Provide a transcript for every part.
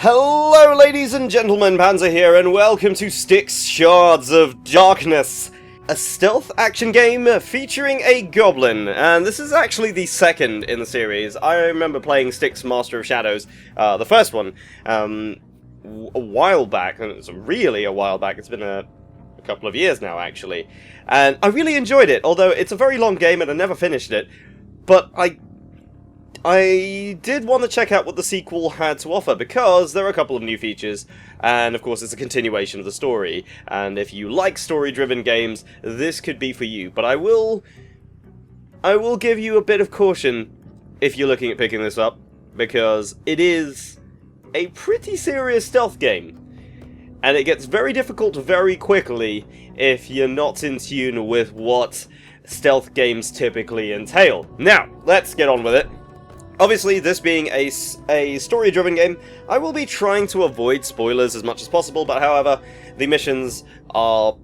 Hello ladies and gentlemen, Panzer here, and welcome to Styx Shards of Darkness, a stealth action game featuring a goblin, and this is actually the second in the series. I remember playing Styx Master of Shadows, the first one, a while back, and it's really a while back. It's been a couple of years now actually, and I really enjoyed it, although it's a very long game and I never finished it, but I did want to check out what the sequel had to offer, because there are a couple of new features, and of course it's a continuation of the story, and if you like story-driven games, this could be for you. But I will give you a bit of caution if you're looking at picking this up, because it is a pretty serious stealth game, and it gets very difficult very quickly if you're not in tune with what stealth games typically entail. Now, let's get on with it. Obviously, this being a story-driven game, I will be trying to avoid spoilers as much as possible, but however, the missions are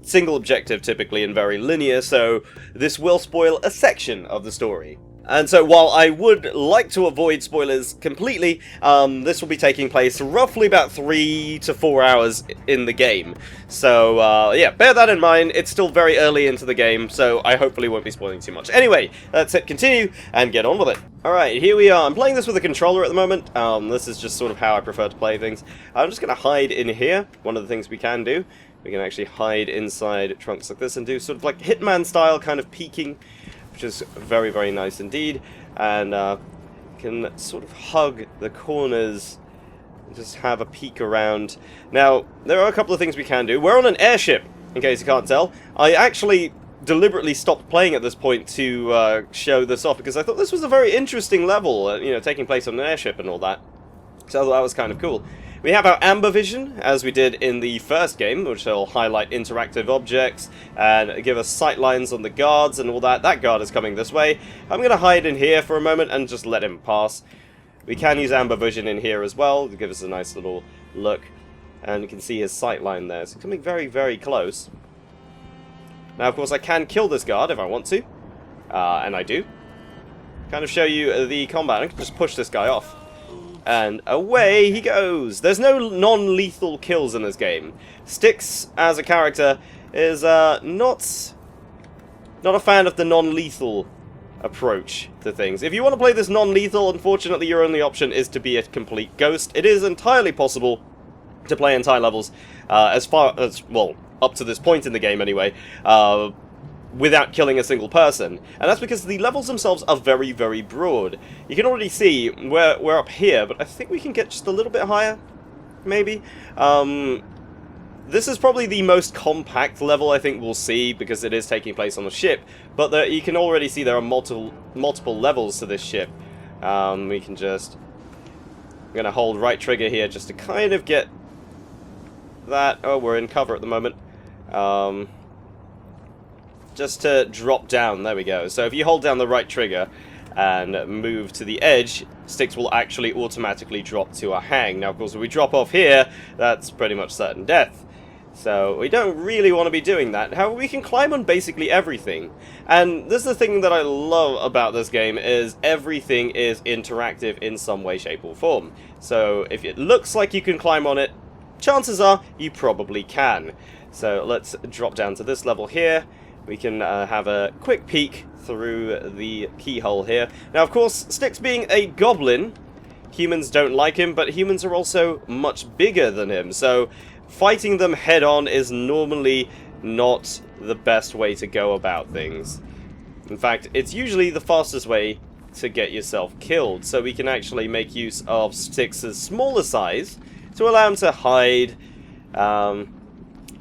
single objective typically and very linear, so this will spoil a section of the story. And so while I would like to avoid spoilers completely, this will be taking place roughly about 3 to 4 hours in the game. So yeah, bear that in mind. It's still very early into the game, so I hopefully won't be spoiling too much. Anyway, let's hit continue and get on with it. Alright, here we are. I'm playing this with a controller at the moment. This is just sort of how I prefer to play things. I'm just going to hide in here. One of the things we can do, we can actually hide inside trunks like this and do sort of like Hitman style kind of peeking, which is very, very nice indeed, and can sort of hug the corners and just have a peek around. Now, there are a couple of things we can do. We're on an airship, in case you can't tell. I actually deliberately stopped playing at this point to show this off, because I thought this was a very interesting level, you know, taking place on an airship and all that. So I thought that was kind of cool. We have our amber vision, as we did in the first game, which will highlight interactive objects and give us sight lines on the guards and all that. That guard is coming this way. I'm going to hide in here for a moment and just let him pass. We can use amber vision in here as well to give us a nice little look. And you can see his sight line there. So coming very, very close. Now, of course, I can kill this guard if I want to. And I do. Kind of show you the combat. I can just push this guy off. And away he goes! There's no non-lethal kills in this game. Styx, as a character, is not a fan of the non-lethal approach to things. If you want to play this non-lethal, unfortunately your only option is to be a complete ghost. It is entirely possible to play entire levels, as far as, well, up to this point in the game anyway, without killing a single person, and that's because the levels themselves are very, very broad. You can already see we're up here, but I think we can get just a little bit higher, maybe. This is probably the most compact level I think we'll see, because it is taking place on a ship, but you can already see there are multiple levels to this ship. We can just... I'm going to hold right trigger here just to kind of get that... Oh, we're in cover at the moment. Just to drop down, there we go. So if you hold down the right trigger and move to the edge, Styx will actually automatically drop to a hang. Now, of course, if we drop off here, that's pretty much certain death. So we don't really want to be doing that. However, we can climb on basically everything. And this is the thing that I love about this game, is everything is interactive in some way, shape, or form. So if it looks like you can climb on it, chances are you probably can. So let's drop down to this level here. We can have a quick peek through the keyhole here. Now, of course, Styx being a goblin, humans don't like him, but humans are also much bigger than him, so fighting them head-on is normally not the best way to go about things. In fact, it's usually the fastest way to get yourself killed, so we can actually make use of Styx's smaller size to allow him to hide,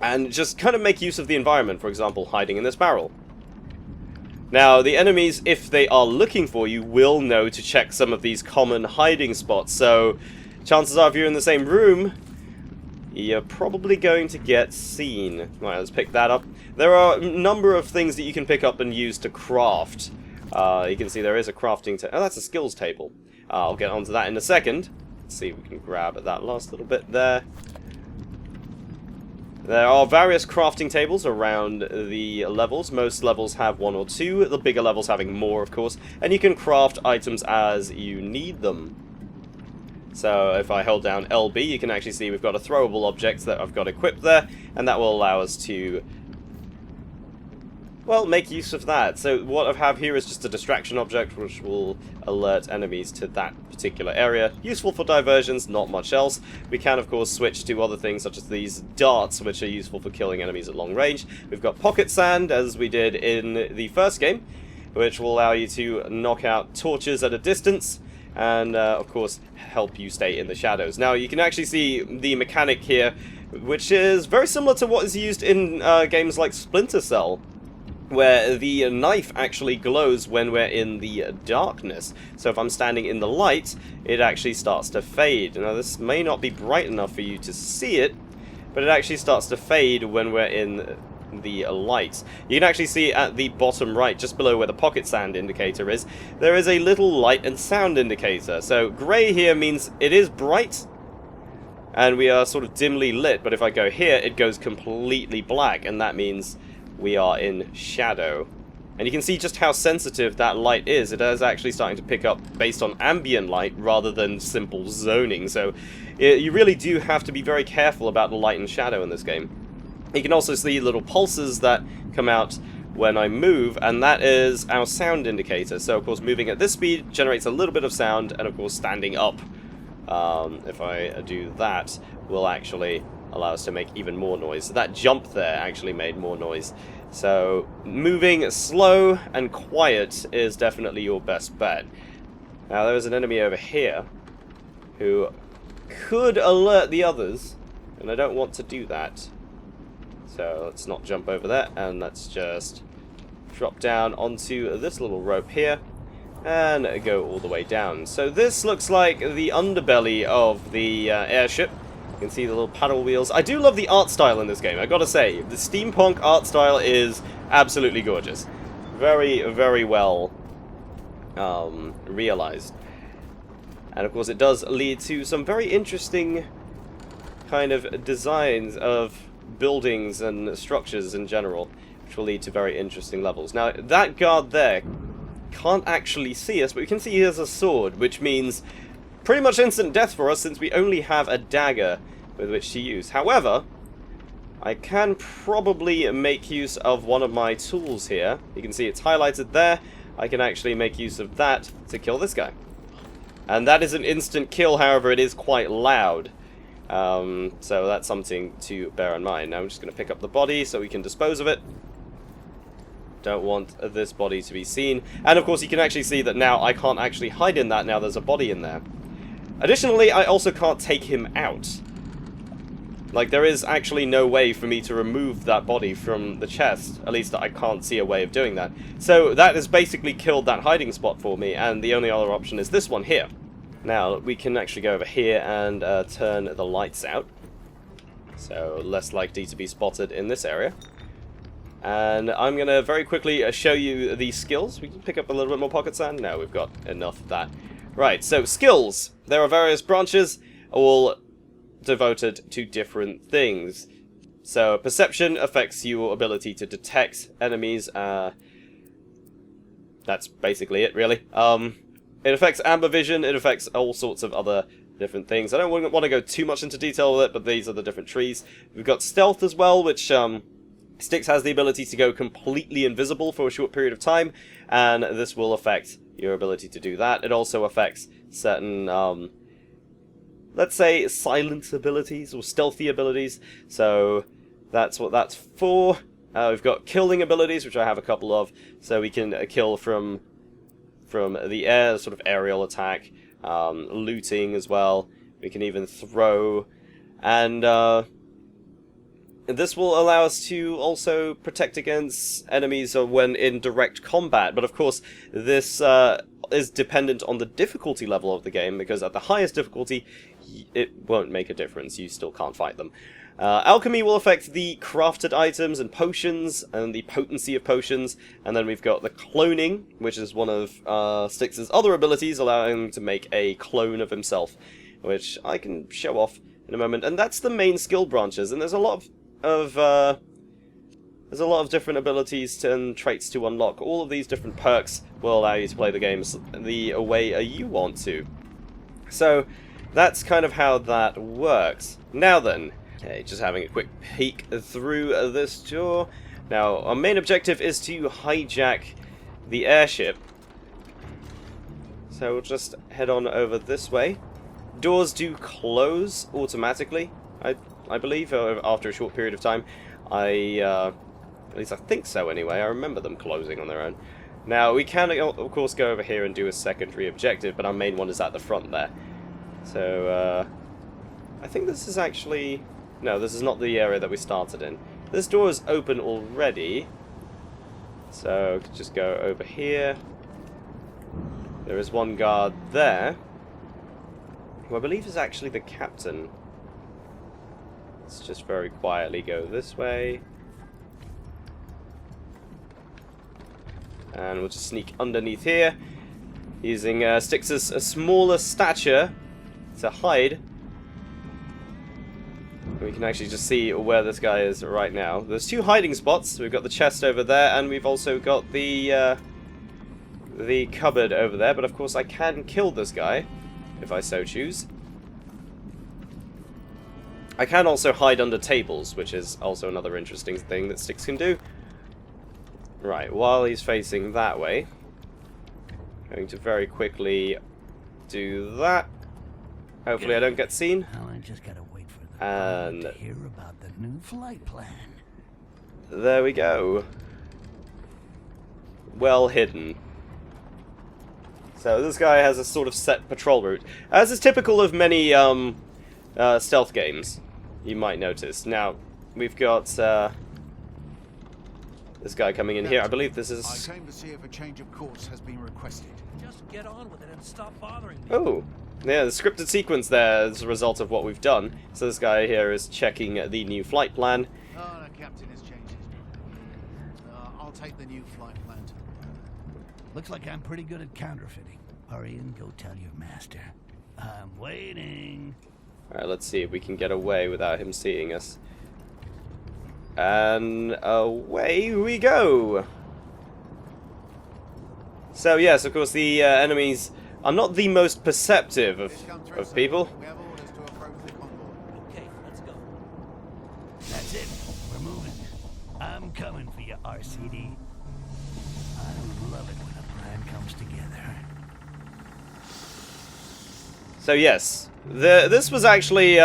and just kind of make use of the environment, for example, hiding in this barrel. Now, the enemies, if they are looking for you, will know to check some of these common hiding spots, so chances are if you're in the same room, you're probably going to get seen. Right, let's pick that up. There are a number of things that you can pick up and use to craft. You can see there is a crafting table. Oh, that's a skills table. I'll get onto that in a second. Let's see if we can grab at that last little bit there. There are various crafting tables around the levels. Most levels have one or two, the bigger levels having more, of course, and you can craft items as you need them. So if I hold down LB, you can actually see we've got a throwable object that I've got equipped there, and that will allow us to, well, make use of that. So what I have here is just a distraction object, which will alert enemies to that particular area. Useful for diversions, not much else. We can, of course, switch to other things, such as these darts, which are useful for killing enemies at long range. We've got pocket sand, as we did in the first game, which will allow you to knock out torches at a distance, and, of course, help you stay in the shadows. Now, you can actually see the mechanic here, which is very similar to what is used in games like Splinter Cell, where the knife actually glows when we're in the darkness. So if I'm standing in the light, it actually starts to fade. Now this may not be bright enough for you to see it, but it actually starts to fade when we're in the light. You can actually see at the bottom right, just below where the pocket sand indicator is, there is a little light and sound indicator. So grey here means it is bright, and we are sort of dimly lit, but if I go here, it goes completely black, and that means we are in shadow. And you can see just how sensitive that light is. It is actually starting to pick up based on ambient light rather than simple zoning. So you really do have to be very careful about the light and shadow in this game. You can also see little pulses that come out when I move, and that is our sound indicator. So of course moving at this speed generates a little bit of sound, and of course standing up, if I do that, will actually allow us to make even more noise. So that jump there actually made more noise. So moving slow and quiet is definitely your best bet. Now there is an enemy over here who could alert the others, and I don't want to do that. So let's not jump over there, and let's just drop down onto this little rope here and go all the way down. So this looks like the underbelly of the airship. You can see the little paddle wheels. I do love the art style in this game, I gotta say. The steampunk art style is absolutely gorgeous. Very, very well realized. And of course it does lead to some very interesting kind of designs of buildings and structures in general, which will lead to very interesting levels. Now, that guard there can't actually see us, but we can see he has a sword, which means pretty much instant death for us, since we only have a dagger with which to use. However, I can probably make use of one of my tools here. You can see it's highlighted there. I can actually make use of that to kill this guy. And that is an instant kill, however, it is quite loud. So that's something to bear in mind. Now I'm just going to pick up the body so we can dispose of it. Don't want this body to be seen. And of course you can actually see that now I can't actually hide in that, now there's a body in there. Additionally, I also can't take him out. Like, there is actually no way for me to remove that body from the chest. At least I can't see a way of doing that. So that has basically killed that hiding spot for me, and the only other option is this one here. Now, we can actually go over here and turn the lights out. So, less likely to be spotted in this area. And I'm going to very quickly show you the skills. We can pick up a little bit more pocket sand. No, we've got enough of that. Right, so skills. There are various branches, all devoted to different things. So perception affects your ability to detect enemies. That's basically it, really. It affects amber vision. It affects all sorts of other different things. I don't want to go too much into detail with it, but these are the different trees. We've got stealth as well, which Styx has the ability to go completely invisible for a short period of time, and this will affect your ability to do that. It also affects certain, let's say, silent abilities or stealthy abilities. So that's what that's for. We've got killing abilities, which I have a couple of, so we can kill from the air, sort of aerial attack, looting as well. We can even throw, and this will allow us to also protect against enemies when in direct combat. But of course, this is dependent on the difficulty level of the game, because at the highest difficulty, it won't make a difference. You still can't fight them. Alchemy will affect the crafted items and potions, and the potency of potions. And then we've got the cloning, which is one of Styx's other abilities, allowing him to make a clone of himself, which I can show off in a moment. And that's the main skill branches, and there's a lot of different abilities and traits to unlock. All of these different perks will allow you to play the games the way you want to. So, that's kind of how that works. Now then, okay, just having a quick peek through this door. Now, our main objective is to hijack the airship. So we'll just head on over this way. Doors do close automatically, I believe, after a short period of time. At least I think so anyway. I remember them closing on their own. Now, we can, of course, go over here and do a secondary objective, but our main one is at the front there. So, I think this is actually... No, this is not the area that we started in. This door is open already. So, just go over here. There is one guard there, who I believe is actually the captain. Let's just very quietly go this way. And we'll just sneak underneath here, using Styx's smaller stature to hide. We can actually just see where this guy is right now. There's two hiding spots. We've got the chest over there, and we've also got the cupboard over there. But of course, I can kill this guy if I so choose. I can also hide under tables, which is also another interesting thing that Styx can do. Right, while he's facing that way, I'm going to very quickly do that. Hopefully I don't get seen. Well, I just gotta wait for the to hear about the new flight plan. There we go. Well hidden. So this guy has a sort of set patrol route, as is typical of many stealth games, you might notice. Now, we've got this guy coming in here. I believe this is... I came to see if a change of course has been requested. Just get on with it and stop bothering me. Oh, yeah, the scripted sequence there as a result of what we've done. So this guy here is checking the new flight plan. Oh, the captain has changed his mind. I'll take the new flight plan. Looks like I'm pretty good at counterfeiting. Hurry and go tell your master. I'm waiting. Alright, let's see if we can get away without him seeing us. And away we go! So yes, of course, the enemies are not the most perceptive of people. We have orders to approach the convoy. Okay, let's go. That's it. We're moving. I'm coming for you, RCD. I love it when a plan comes together. So yes, this was actually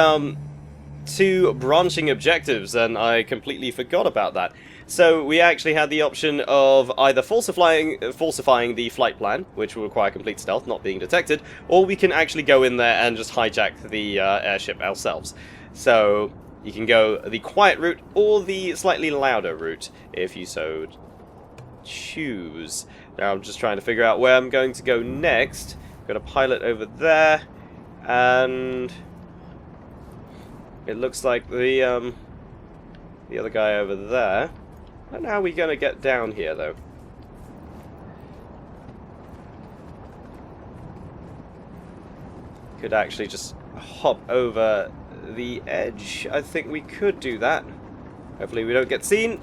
two branching objectives, and I completely forgot about that. So we actually had the option of either falsifying the flight plan, which will require complete stealth, not being detected, or we can actually go in there and just hijack the airship ourselves. So you can go the quiet route or the slightly louder route, if you so choose. Now I'm just trying to figure out where I'm going to go next. Got a pilot over there, and it looks like the other guy over there. I don't know how we're going to get down here, though. Could actually just hop over the edge. I think we could do that. Hopefully we don't get seen.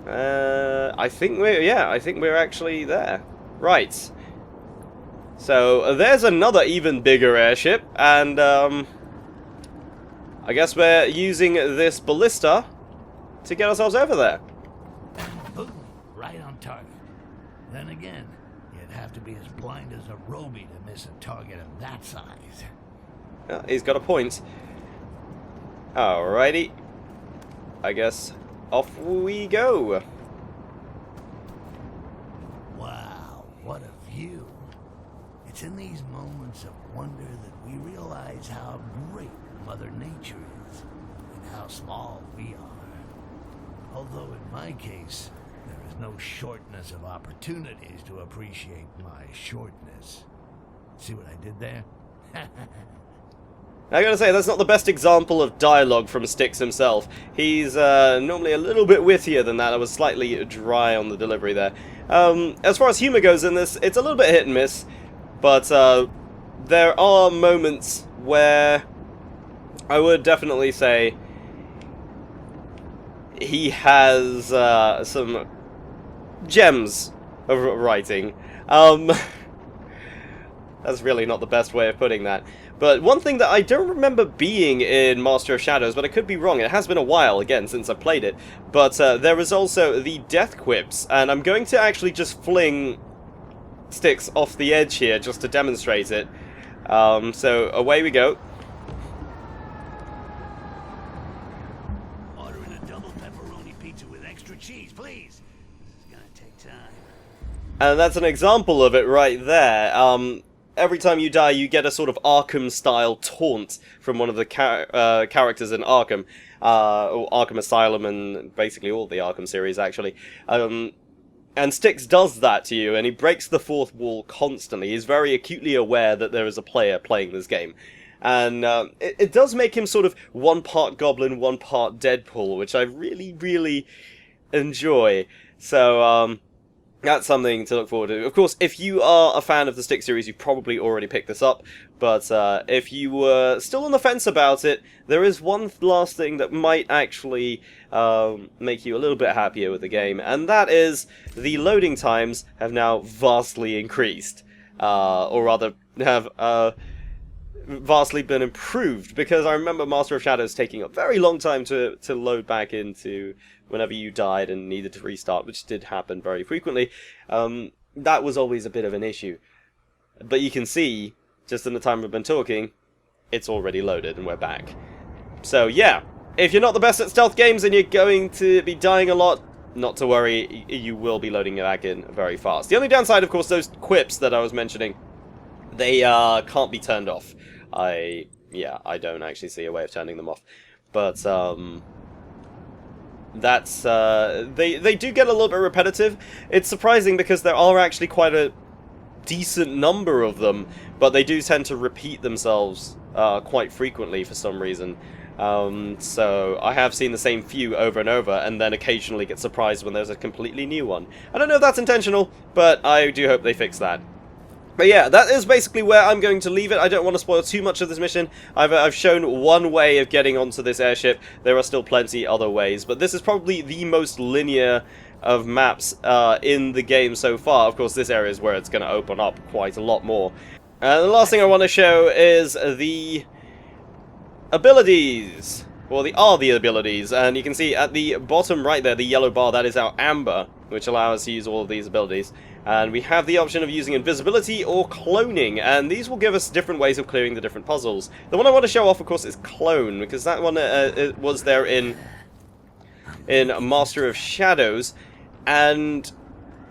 I think we're actually there. Right. So there's another even bigger airship, and I guess we're using this ballista to get ourselves over there. Boom, right on target. Then again, you'd have to be as blind as a Roby to miss a target of that size. Yeah, he's got a point. Alrighty. I guess off we go. Wow, what a view. It's in these moments of wonder that we realize how great Mother Nature is and how small we are. Although in my case, there is no shortness of opportunities to appreciate my shortness. See what I did there? I gotta say, that's not the best example of dialogue from Styx himself. He's normally a little bit wittier than that. I was slightly dry on the delivery there. As far as humor goes in this, it's a little bit hit and miss, but there are moments where I would definitely say he has some gems of writing. That's really not the best way of putting that. But one thing that I don't remember being in Master of Shadows, but I could be wrong, it has been a while, again, since I played it, but there was also the death quips, and I'm going to actually just fling Styx off the edge here, just to demonstrate it. So, away we go. Ordering a double pepperoni pizza with extra cheese, please. This is gonna take time. And that's an example of it right there. Every time you die, you get a sort of Arkham-style taunt from one of the characters in Arkham, or Arkham Asylum, and basically all the Arkham series, actually. And Styx does that to you, and he breaks the fourth wall constantly. He's very acutely aware that there is a player playing this game. And it does make him sort of one part Goblin, one part Deadpool, which I really, really enjoy. So, that's something to look forward to. Of course, if you are a fan of the Styx series, you've probably already picked this up, but if you were still on the fence about it, there is one last thing that might actually make you a little bit happier with the game, and that is the loading times have now vastly increased, or rather have vastly been improved, because I remember Master of Shadows taking a very long time to load back into whenever you died and needed to restart, which did happen very frequently. That was always a bit of an issue. But you can see, just in the time we've been talking, it's already loaded and we're back. So yeah, if you're not the best at stealth games and you're going to be dying a lot, not to worry, you will be loading it back in very fast. The only downside, of course, those quips that I was mentioning, they can't be turned off. I don't actually see a way of turning them off. But, that's, they do get a little bit repetitive. It's surprising because there are actually quite a decent number of them, but they do tend to repeat themselves quite frequently for some reason. So I have seen the same few over and over, and then occasionally get surprised when there's a completely new one. I don't know if that's intentional, but I do hope they fix that. But yeah, that is basically where I'm going to leave it. I don't want to spoil too much of this mission. I've shown one way of getting onto this airship. There are still plenty other ways, but this is probably the most linear of maps in the game so far. Of course, this area is where it's going to open up quite a lot more. And the last thing I want to show is the abilities. Well, the abilities, and you can see at the bottom right there, the yellow bar, that is our amber, which allows us to use all of these abilities. And we have the option of using invisibility or cloning, and these will give us different ways of clearing the different puzzles. The one I want to show off, of course, is clone, because that one it was there in Master of Shadows, and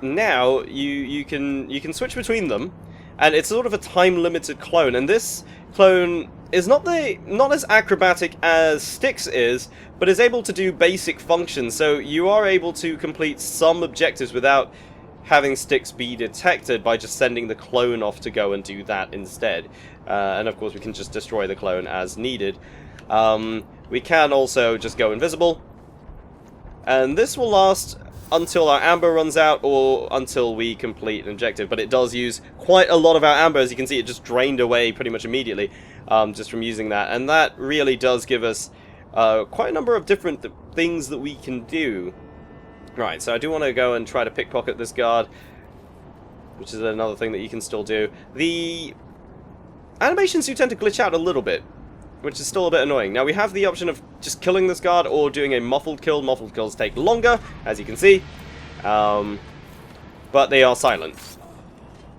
now you can switch between them, and it's sort of a time-limited clone. And this clone is not as acrobatic as Styx is, but is able to do basic functions. So you are able to complete some objectives without having Styx be detected by just sending the clone off to go and do that instead. And of course we can just destroy the clone as needed. We can also just go invisible, and this will last until our amber runs out or until we complete an objective, but it does use quite a lot of our amber. As you can see, it just drained away pretty much immediately just from using that, and that really does give us quite a number of different things that we can do. Right, so I do want to go and try to pickpocket this guard, which is another thing that you can still do. The animations do tend to glitch out a little bit, which is still a bit annoying. Now we have the option of just killing this guard or doing a muffled kill. Muffled kills take longer, as you can see, but they are silent.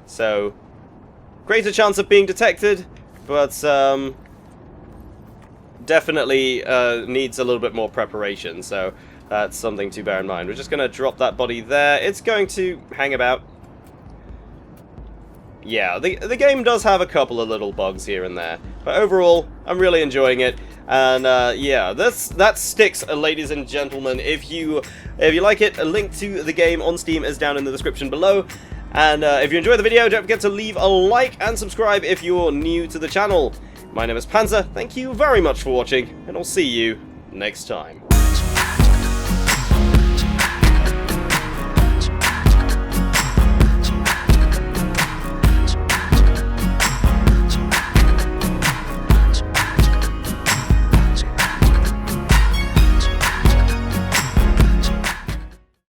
So, greater chance of being detected, but definitely needs a little bit more preparation, so that's something to bear in mind. We're just going to drop that body there. It's going to hang about. Yeah, the game does have a couple of little bugs here and there, but overall, I'm really enjoying it. And yeah, that's Styx, ladies and gentlemen. If you like it, a link to the game on Steam is down in the description below. And if you enjoyed the video, don't forget to leave a like and subscribe if you're new to the channel. My name is Panzer. Thank you very much for watching, and I'll see you next time.